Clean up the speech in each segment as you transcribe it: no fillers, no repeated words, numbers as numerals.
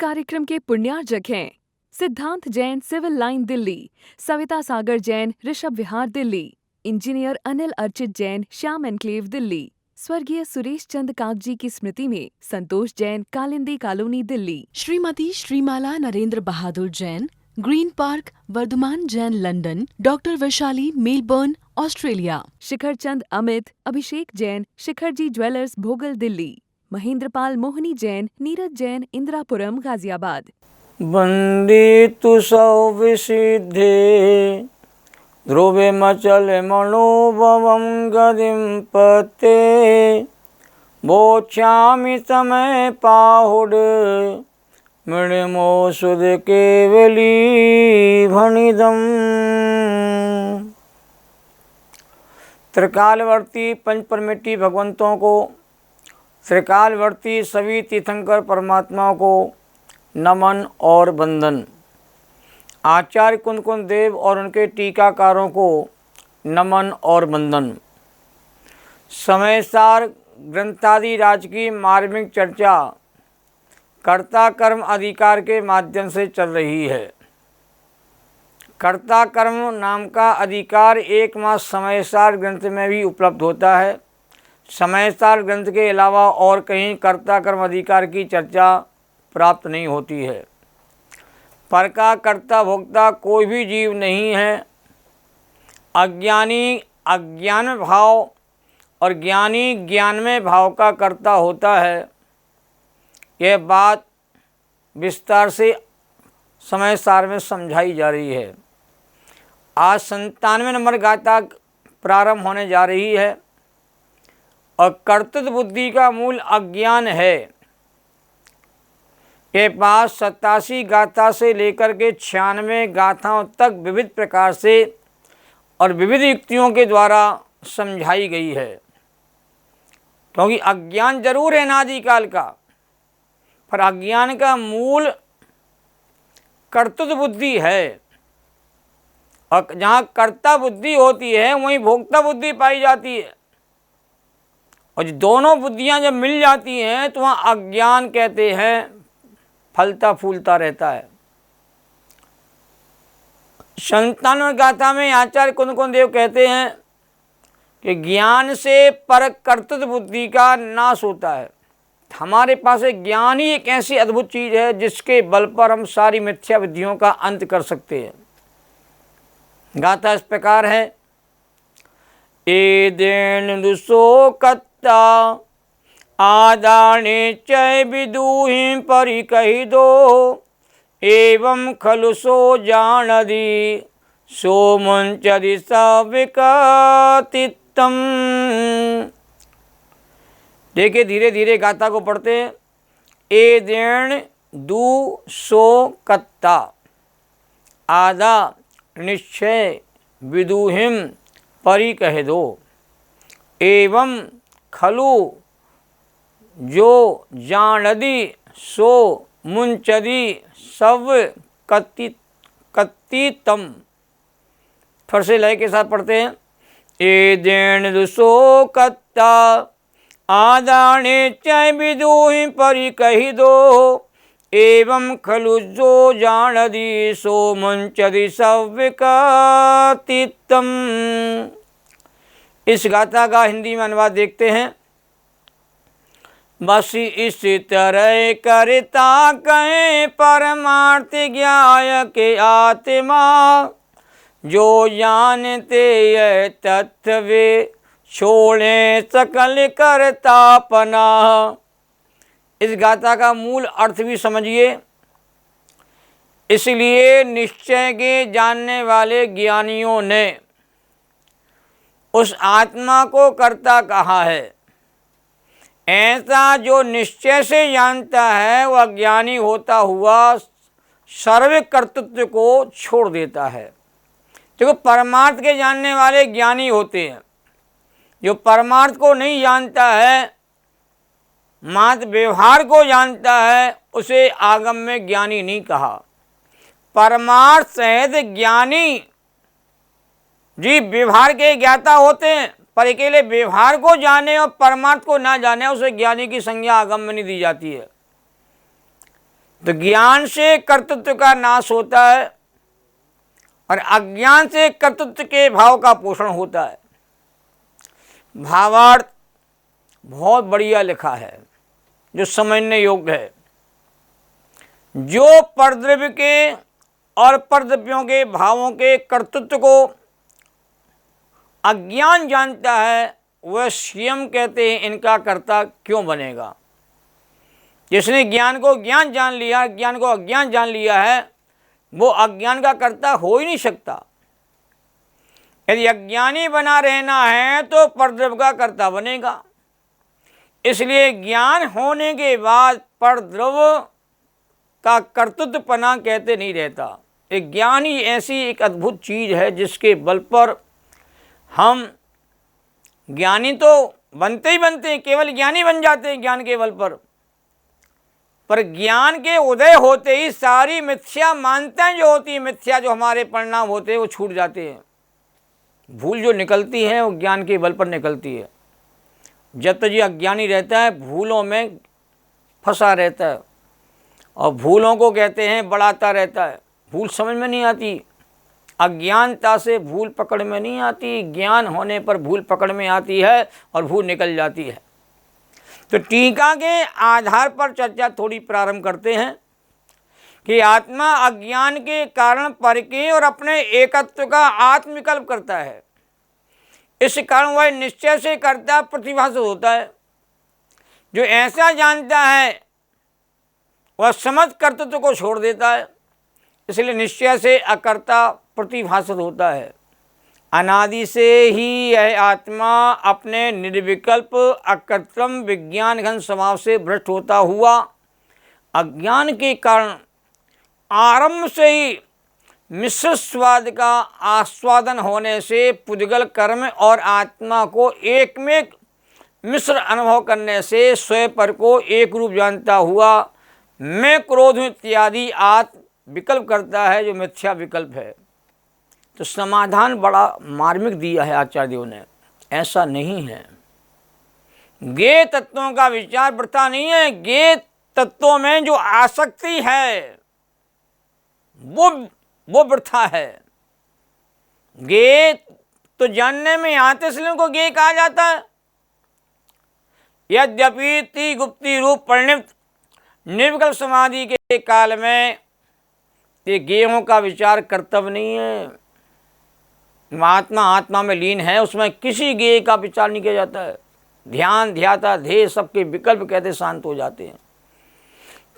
कार्यक्रम के पुण्यार्जक हैं Siddhant Jain civil line Delhi, Savita Sagar Jain Rishabh Vihar Delhi, engineer Anil Archit Jain Shyam enclave Delhi, स्वर्गीय सुरेश चंद कागजी की स्मृति में Santosh Jain Kalindi colony Delhi, Shrimati Shrimala Narendra Bahadur Jain green park Vardhaman Jain London, doctor Vaishali Melbourne Australia, Shikhar Chand Amit Abhishek Jain Shikharji jewellers Bhogal Delhi, Mahendrapal मोहनी जैन नीरज जैन इंदिरापुरम गाजियाबाद। वंदितु सौविसिद्धे ध्रुवे मचल मनोभवं गदिं पते बोच्छामि समय पाहुड मृणमो सुध केवली भणिदम्। त्रिकालवर्ती पंचपरमेष्ठी भगवंतों को, त्रिकालवर्ती सभी तीर्थंकर परमात्माओं को नमन और वंदन। आचार्य कुंद देव और उनके टीकाकारों को नमन और वंदन। समयसार ग्रंथादि राज की मार्मिक चर्चा कर्ता कर्म अधिकार के माध्यम से चल रही है। कर्ता कर्म नाम का अधिकार एकमात्र समयसार ग्रंथ में भी उपलब्ध होता है। समयसार ग्रंथ के अलावा और कहीं कर्ता कर्म अधिकार की चर्चा प्राप्त नहीं होती है। पर का कर्ता भोक्ता कोई भी जीव नहीं है। अज्ञानी अज्ञान में भाव और ज्ञानी ज्ञान में भाव का कर्ता होता है। यह बात विस्तार से समय सार में समझाई जा रही है। आज 97 नंबर गाथा प्रारंभ होने जा रही है और कर्तृत्व बुद्धि का मूल अज्ञान है। ये बात 87 गाथा से लेकर के 96 गाथाओं तक विविध प्रकार से और विविध युक्तियों के द्वारा समझाई गई है। क्योंकि अज्ञान जरूर है अनादिकाल का, पर अज्ञान का मूल कर्तृत्व बुद्धि है। और जहाँ कर्ता बुद्धि होती है वहीं भोक्ता बुद्धि पाई जाती है। और जो दोनों बुद्धियाँ जब मिल जाती हैं तो वहाँ अज्ञान कहते हैं फलता फूलता रहता है। 97 गाथा में आचार्य कुंद देव कहते हैं कि ज्ञान से पर कर्तृत्व बुद्धि का नाश होता है। हमारे पास एक ज्ञान ही एक ऐसी अद्भुत चीज़ है जिसके बल पर हम सारी मिथ्या विधियों का अंत कर सकते हैं। गाथा इस प्रकार है। ए देन दुसो कत्ता आदाने चय विदुहि परि कहि दो एवं खलु सो जानदी सो मुंचदि सविकतित्तम। देखिए धीरे धीरे गाथा को पढ़ते हैं। ए देण दू सो कत्ता आदा निश्चय विदुहिम परि कह दो एवं खलु जो जानदी सो मुंचदी सव कत्तितम। फिर से लय के साथ पढ़ते हैं। ए देण दुसो कत्ता आदाने चय विदुहि परि कहि दो एवं खलु जो जानदी सो मुंचदी सविकतित्तम। इस गाथा का हिंदी में अनुवाद देखते हैं। बस इस तरह करता कहे परमार्थ ज्ञाय के आत्मा जो जानते यह तत्व वे छोड़े सकल करतापना। इस गाथा का मूल अर्थ भी समझिए। इसलिए निश्चय के जानने वाले ज्ञानियों ने उस आत्मा को कर्ता कहा है। ऐसा जो निश्चय से जानता है वह ज्ञानी होता हुआ सर्व कर्तृत्व को छोड़ देता है। देखो परमार्थ के जानने वाले ज्ञानी होते हैं। जो परमार्थ को नहीं जानता है, मात्र व्यवहार को जानता है, उसे आगम में ज्ञानी नहीं कहा। परमार्थ सहित ज्ञानी जी व्यवहार के ज्ञाता होते हैं, पर अकेले व्यवहार को जाने और परमार्थ को ना जाने उसे ज्ञानी की संज्ञा आगम में नहीं दी जाती है। तो ज्ञान से कर्तृत्व का नाश होता है और अज्ञान से कर्तृत्व के भाव का पोषण होता है। भावार्थ बहुत बढ़िया लिखा है जो समझने योग्य है। जो परद्रव्य के और परद्रव्यों के भावों के कर्तृत्व को अज्ञान जानता है वह स्वयं कहते हैं इनका कर्ता क्यों बनेगा। जिसने ज्ञान को ज्ञान जान लिया, ज्ञान को अज्ञान जान लिया है, वो अज्ञान का कर्ता हो ही नहीं सकता। यदि अज्ञानी बना रहना है तो परद्रव्य का कर्ता बनेगा। इसलिए ज्ञान होने के बाद परद्रव्य का कर्तृत्वपना कहते नहीं रहता। एक ज्ञान ही ऐसी एक अद्भुत चीज़ है जिसके बल पर हम ज्ञानी तो बनते ही बनते हैं, केवल ज्ञानी बन जाते हैं ज्ञान के बल पर ज्ञान के उदय होते ही सारी मिथ्या मान्यताएं जो होती है, मिथ्या जो हमारे परिणाम होते हैं वो छूट जाते हैं। भूल जो निकलती है वो ज्ञान के बल पर निकलती है। जब तक ये अज्ञानी रहता है भूलों में फंसा रहता है और भूलों को कहते हैं बढ़ाता रहता है। भूल समझ में नहीं आती, अज्ञानता से भूल पकड़ में नहीं आती, ज्ञान होने पर भूल पकड़ में आती है और भूल निकल जाती है। तो टीका के आधार पर चर्चा थोड़ी प्रारंभ करते हैं कि आत्मा अज्ञान के कारण पर के और अपने एकत्व का आत्मविकल्प करता है। इस कारण वह निश्चय से कर्ता प्रतिभाषित होता है। जो ऐसा जानता है वह समझ कर्तृत्व को छोड़ देता है, इसलिए निश्चय से अकर्ता प्रतिभाषित होता है। अनादि से ही यह आत्मा अपने निर्विकल्प अकृत्रिम विज्ञान घन स्वभाव से भ्रष्ट होता हुआ अज्ञान के कारण आरंभ से ही मिश्र स्वाद का आस्वादन होने से पुद्गल कर्म और आत्मा को एक में मिश्र अनुभव करने से स्वयं पर को एक रूप जानता हुआ मैं क्रोध इत्यादि आत्म विकल्प करता है जो मिथ्या विकल्प है। तो समाधान बड़ा मार्मिक दिया है आचार्य देव ने। ऐसा नहीं है, ज्ञेय तत्वों का विचार वृथा नहीं है। ज्ञेय तत्वों में जो आसक्ति है वो वृथा है। ज्ञेय तो जानने में आते इसलिए उनको ज्ञेय कहा जाता है। यद्यपि ती गुप्ती रूप परिणित निर्विकल्प समाधि के काल में ये ज्ञेयों का विचार कर्तव्य नहीं है। आत्मा आत्मा में लीन है, उसमें किसी ज्ञेय का विचार नहीं किया जाता है। ध्यान ध्याता ध्येय सबके विकल्प कहते शांत हो जाते हैं।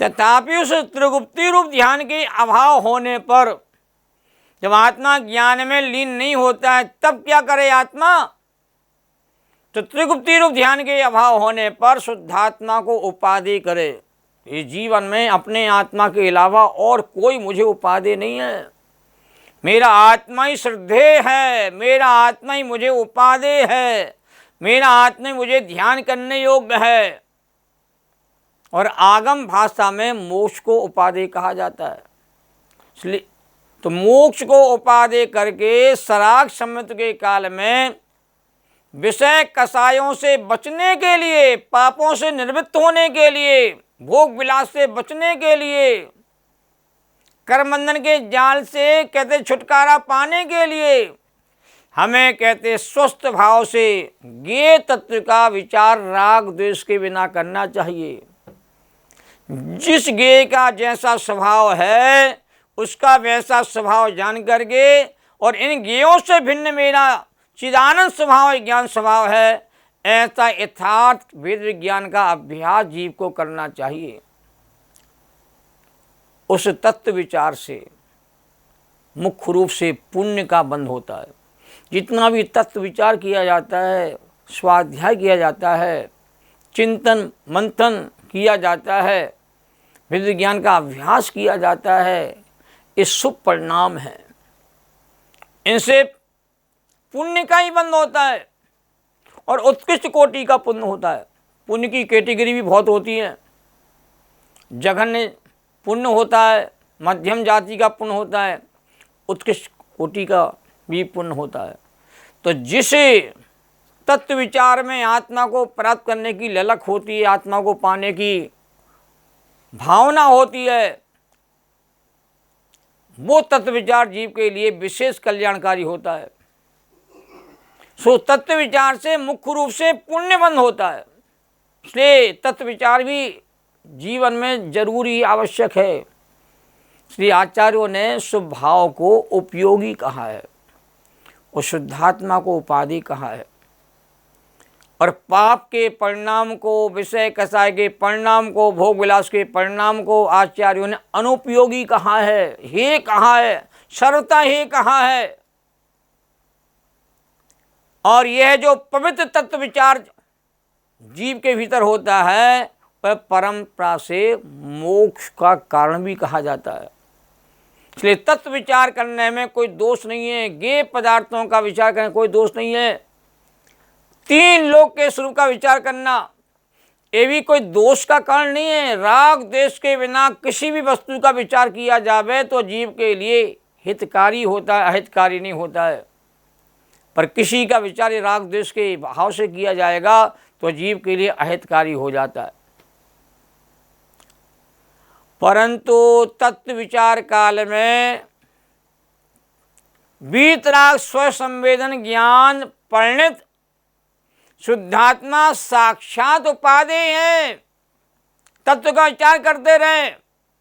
तथापि उस त्रिगुप्ती रूप ध्यान के अभाव होने पर जब आत्मा ज्ञान में लीन नहीं होता है तब क्या करे आत्मा। तो त्रिगुप्ती रूप ध्यान के अभाव होने पर शुद्धात्मा को उपाधि करे। इस जीवन में अपने आत्मा के अलावा और कोई मुझे उपाधि नहीं है। मेरा आत्मा ही श्रद्धेय है, मेरा आत्मा ही मुझे उपादेय है, मेरा आत्मा ही मुझे ध्यान करने योग्य है। और आगम भाषा में मोक्ष को उपादेय कहा जाता है। इसलिए तो मोक्ष को उपादेय करके सराग सम्मत के काल में विषय कसायों से बचने के लिए, पापों से निवृत्त होने के लिए, भोग विलास से बचने के लिए, कर्मबंधन के जाल से कहते छुटकारा पाने के लिए हमें कहते स्वस्थ भाव से ज्ञेय तत्व का विचार राग द्वेष के बिना करना चाहिए। जिस ज्ञेय का जैसा स्वभाव है उसका वैसा स्वभाव जान करके और इन ज्ञेयों से भिन्न मेरा चिदानंद स्वभाव ज्ञान स्वभाव है, ऐसा यथार्थ वेद विज्ञान का अभ्यास जीव को करना चाहिए। उस तत्व विचार से मुख्य रूप से पुण्य का बंध होता है। जितना भी तत्व विचार किया जाता है, स्वाध्याय किया जाता है, चिंतन मंथन किया जाता है, वेद विज्ञान का अभ्यास किया जाता है, ये शुभ परिणाम है। इनसे पुण्य का ही बंध होता है और उत्कृष्ट कोटि का पुण्य होता है। पुण्य की कैटेगरी भी बहुत होती है। जघन्य पुण्य होता है, मध्यम जाति का पुण्य होता है, उत्कृष्ट कोटि का भी पुण्य होता है। तो जिसे तत्व विचार में आत्मा को प्राप्त करने की ललक होती है, आत्मा को पाने की भावना होती है, वो तत्व विचार जीव के लिए विशेष कल्याणकारी होता है। सो तत्व विचार से मुख्य रूप से पुण्य बंध होता है, इसलिए तत्व विचार भी जीवन में जरूरी आवश्यक है। इसलिए आचार्यों ने स्वभाव को उपयोगी कहा है और शुद्धात्मा को उपाधि कहा है, और पाप के परिणाम को, विषय कसाय के परिणाम को, भोग विलास के परिणाम को आचार्यों ने अनुपयोगी कहा है, हे कहा है, सर्वथा हे कहा है। और यह जो पवित्र तत्व विचार जीव के भीतर होता है वह परंपरा से मोक्ष का कारण भी कहा जाता है। इसलिए तत्व विचार करने में कोई दोष नहीं है, ज्ञेय पदार्थों का विचार करने में कोई दोष नहीं है, तीन लोक के स्वरूप का विचार करना ये भी कोई दोष का कारण नहीं है। राग द्वेष के बिना किसी भी वस्तु का विचार किया जावे तो जीव के लिए हितकारी होता है, अहितकारी नहीं होता है। पर किसी का विचार राग द्वेष के भाव से किया जाएगा तो जीव के लिए अहितकारी हो जाता है। परंतु तत्व विचार काल में वीतराग स्वसंवेदन ज्ञान परिणित शुद्धात्मा साक्षात उपादेय है। तत्व का विचार करते रहे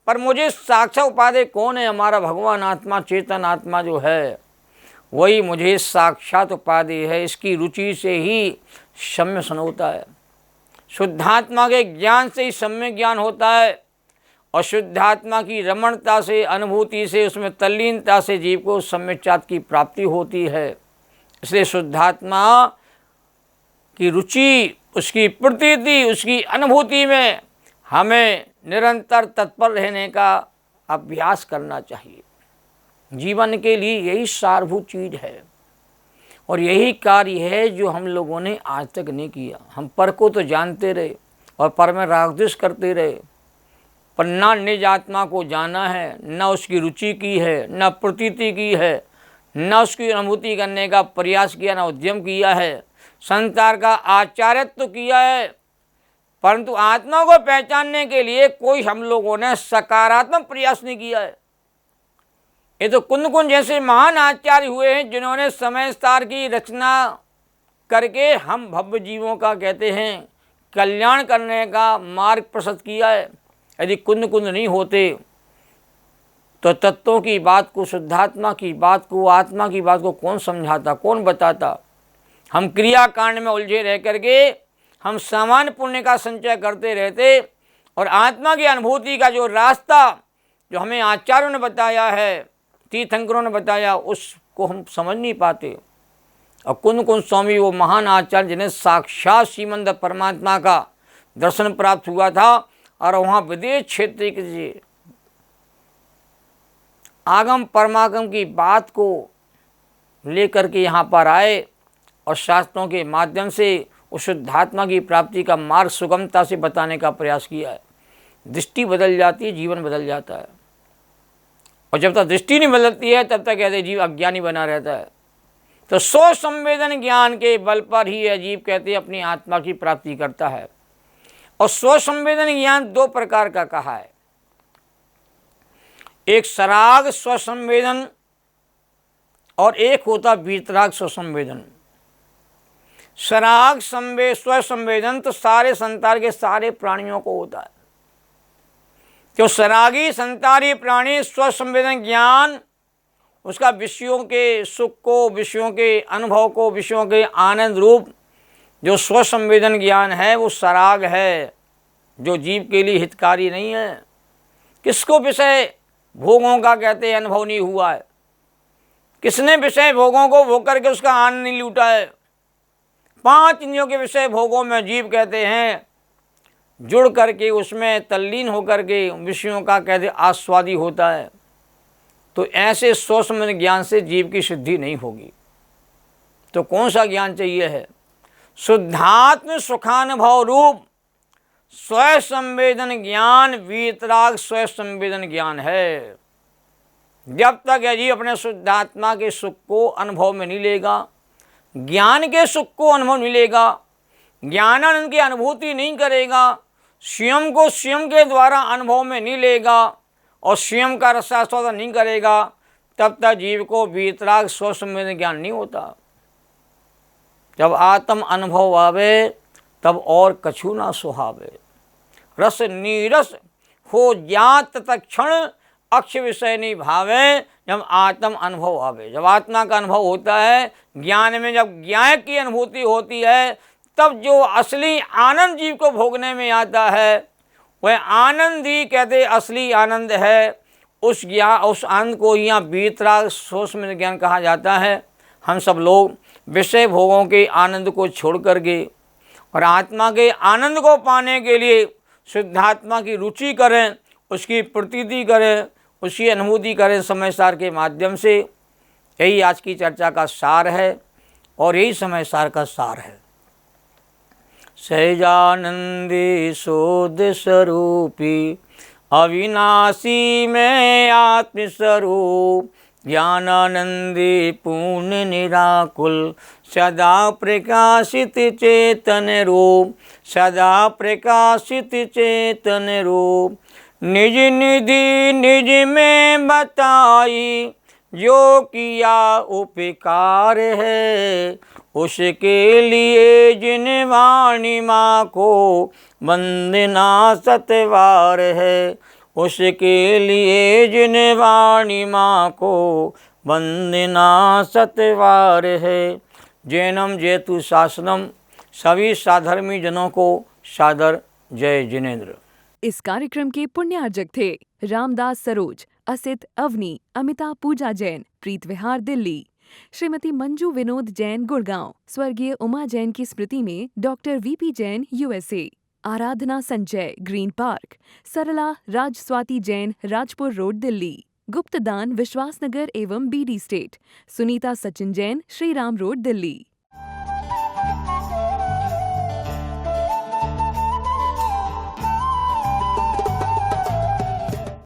पर मुझे साक्षात उपादेय कौन है? हमारा भगवान आत्मा, चेतन आत्मा जो है वही मुझे साक्षात उपादेय है। इसकी रुचि से ही सम्य सन होता है, शुद्धात्मा के ज्ञान से ही सम्य ज्ञान होता है, और शुद्धात्मा की रमणता से, अनुभूति से, उसमें तल्लीनता से जीव को सम्यचात की प्राप्ति होती है। इसलिए शुद्धात्मा की रुचि, उसकी प्रतीति, उसकी अनुभूति में हमें निरंतर तत्पर रहने का अभ्यास करना चाहिए। जीवन के लिए यही सारभूत चीज़ है और यही कार्य है जो हम लोगों ने आज तक नहीं किया। हम पर को तो जानते रहे और पर में राग द्वेष करते रहे, पर ना निज आत्मा को जाना है, न उसकी रुचि की है, न प्रतीति की है, न उसकी अनुभूति करने का प्रयास किया, न उद्यम किया है, संसार का आचार्यत्व किया है। परंतु आत्मा को पहचानने के लिए कोई हम लोगों ने सकारात्मक प्रयास नहीं किया है। ये तो कुंद जैसे महान आचार्य हुए हैं जिन्होंने समय सार की रचना करके हम भव्य जीवों का कहते हैं कल्याण करने का मार्ग प्रशस्त किया है। यदि कुंद नहीं होते तो तत्वों की बात को, शुद्धात्मा की बात को, आत्मा की बात को कौन समझाता, कौन बताता? हम क्रियाकांड में उलझे रह करके हम सामान्य पुण्य का संचय करते रहते और आत्मा की अनुभूति का जो रास्ता जो हमें आचार्यों ने बताया है, तीर्थंकरों ने बताया, उसको हम समझ नहीं पाते। और कुंद स्वामी वो महान आचार्य जिन्हें साक्षात श्रीमंद परमात्मा का दर्शन प्राप्त हुआ था और वहाँ विदेश क्षेत्र के आगम परमागम की बात को लेकर के यहाँ पर आए और शास्त्रों के माध्यम से उस शुद्धात्मा की प्राप्ति का मार्ग सुगमता से बताने का प्रयास किया है। दृष्टि बदल जाती है, जीवन बदल जाता है, और जब तक दृष्टि नहीं बदलती है तब तक कहते जीव अज्ञानी बना रहता है। तो स्व संवेदन ज्ञान के बल पर ही यह जीव कहते अपनी आत्मा की प्राप्ति करता है। और स्व संवेदन ज्ञान दो प्रकार का कहा है, एक सराग स्व संवेदन और एक होता वीतराग स्व संवेदन। सराग स्व संवेदन तो सारे संसार के सारे प्राणियों को होता है। तो सरागी संसारी प्राणी स्व संवेदन ज्ञान उसका विषयों के सुख को, विषयों के अनुभव को, विषयों के आनंद रूप जो स्व संवेदन ज्ञान है वो सराग है, जो जीव के लिए हितकारी नहीं है। किसको विषय भोगों का कहते हैं अनुभव नहीं हुआ है, किसने विषय भोगों को भोग करके उसका आनंद नहीं लूटा है। पांच इंद्रियों के विषय भोगों में जीव कहते हैं जुड़ करके उसमें तल्लीन होकर के विषयों का कहते आस्वादी होता है। तो ऐसे स्व संवेदन ज्ञान से जीव की सिद्धि नहीं होगी। तो कौन सा ज्ञान चाहिए है? शुद्धात्म सुखानुभव रूप स्व संवेदन ज्ञान, वीतराग स्व संवेदन ज्ञान है। जब तक यह जीव अपने शुद्धात्मा के सुख को अनुभव में नहीं लेगा, ज्ञान के सुख को अनुभव नहीं लेगा, ज्ञानानंद की अनुभूति नहीं करेगा, स्वयं को स्वयं के द्वारा अनुभव में नहीं लेगा और स्वयं का रसास्वादन नहीं करेगा, तब तक जीव को वीतराग स्वसंवेदन ज्ञान नहीं होता। जब आत्म अनुभव आवे तब और कछु ना सुहावे। रस नीरस हो ज्ञात तत्क्षण अक्ष विषय नहीं भावे। जब आत्म अनुभव आवे, जब आत्मा का अनुभव होता है, ज्ञान में जब ज्ञान की अनुभूति होती है, तब जो असली आनंद जीव को भोगने में आता है, वह आनंद ही कहते असली आनंद है। उस आनंद को यहाँ वीतराग स्वसंवेदन ज्ञान कहा जाता है। हम सब लोग विषय भोगों के आनंद को छोड़ करके और आत्मा के आनंद को पाने के लिए शुद्धात्मा की रुचि करें, उसकी प्रतीति करें, उसकी अनुभूति करें समय सार के माध्यम से। यही आज की चर्चा का सार है और यही समय सार का सार है। सहजानंदी शोध स्वरूपी अविनाशी में आत्मस्वरूप, ज्ञानानंदी पूर्ण निराकुल सदा प्रकाशित चेतन रूप, सदा प्रकाशित चेतन रूप। निज निधि निज में बताई जो किया उपकार है, उसके लिए जिन वाणी माँ को वंदना सतवार है, उसके लिए जिन वाणी माँ को वंदना सतवार है। जैनम जयतु शासनम। सभी साधर्मी जनों को सादर जय जिनेन्द्र। इस कार्यक्रम के पुण्यार्जक थे रामदास सरोज, असित अवनी, अमिता पूजा जैन, प्रीत विहार दिल्ली। श्रीमती मंजू विनोद जैन गुड़गांव। स्वर्गीय उमा जैन की स्मृति में doctor VP Jain USA. Aradhana Sanjay Green Park. Sarla Raj Swati Jain Rajpur road Delhi. गुप्तदान विश्वासनगर एवं BD state. Sunita Sachin Jain Shriram road Delhi.